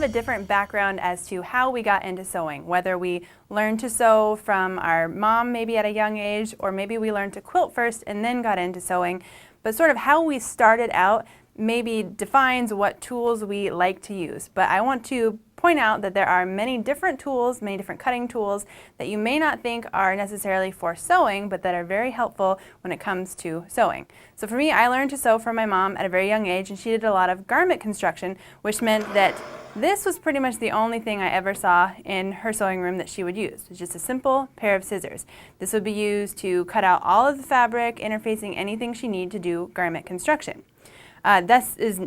a different background as to how we got into sewing, whether we learned to sew from our mom maybe at a young age, or maybe we learned to quilt first and then got into sewing. But sort of how we started out maybe defines what tools we like to use. But I want to point out that there are many different tools, many different cutting tools that you may not think are necessarily for sewing, but that are very helpful when it comes to sewing. So for me, I learned to sew from my mom at a very young age, and she did a lot of garment construction, which meant that this was pretty much the only thing I ever saw in her sewing room that she would use. It's just a simple pair of scissors. This would be used to cut out all of the fabric, interfacing anything she needed to do garment construction. This is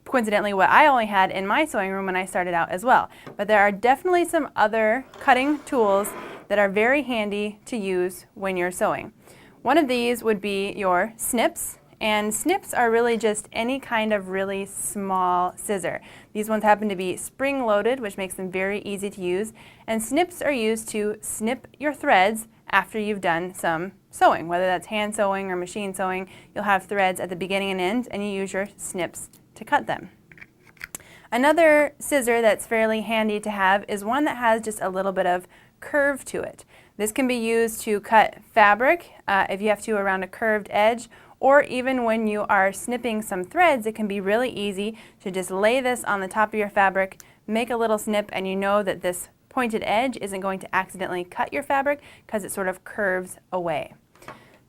coincidentally what I only had in my sewing room when I started out as well. But there are definitely some other cutting tools that are very handy to use when you're sewing. One of these would be your snips. And snips are really just any kind of really small scissor. These ones happen to be spring-loaded, which makes them very easy to use. And snips are used to snip your threads after you've done some sewing. Whether that's hand sewing or machine sewing, you'll have threads at the beginning and end, and you use your snips to cut them. Another scissor that's fairly handy to have is one that has just a little bit of curve to it. This can be used to cut fabric if you have to around a curved edge, or even when you are snipping some threads, it can be really easy to just lay this on the top of your fabric, make a little snip, and you know that this pointed edge isn't going to accidentally cut your fabric because it sort of curves away.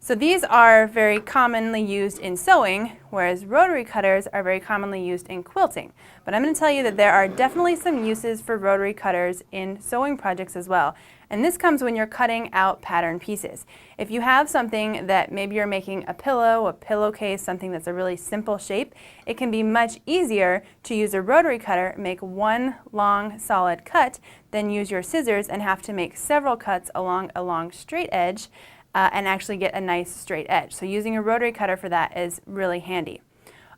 So these are very commonly used in sewing, whereas rotary cutters are very commonly used in quilting. But I'm going to tell you that there are definitely some uses for rotary cutters in sewing projects as well. And this comes when you're cutting out pattern pieces. If you have something that maybe you're making a pillowcase, something that's a really simple shape, it can be much easier to use a rotary cutter, make one long solid cut, then use your scissors and have to make several cuts along a long straight edge and actually get a nice straight edge. So using a rotary cutter for that is really handy.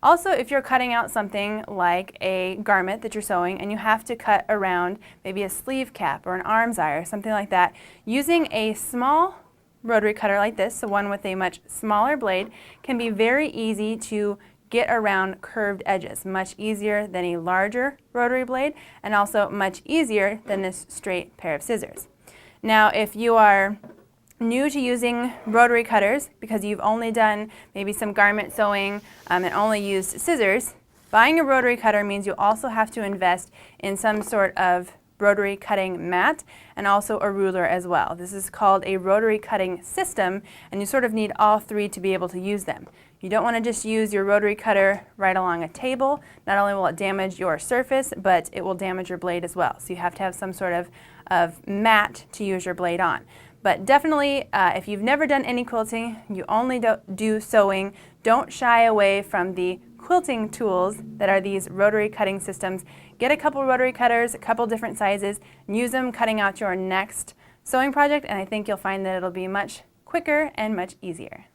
Also, if you're cutting out something like a garment that you're sewing and you have to cut around maybe a sleeve cap or an arm's eye or something like that, using a small rotary cutter like this, so one with a much smaller blade, can be very easy to get around curved edges, much easier than a larger rotary blade, and also much easier than this straight pair of scissors. Now, if you are new to using rotary cutters because you've only done maybe some garment sewing and only used scissors, buying a rotary cutter means you also have to invest in some sort of rotary cutting mat and also a ruler as well. This is called a rotary cutting system, and you sort of need all three to be able to use them. You don't want to just use your rotary cutter right along a table. Not only will it damage your surface, but it will damage your blade as well. So you have to have some sort of mat to use your blade on. But definitely, if you've never done any quilting, you only do sewing, don't shy away from the quilting tools that are these rotary cutting systems. Get a couple rotary cutters, a couple different sizes, and use them cutting out your next sewing project, and I think you'll find that it'll be much quicker and much easier.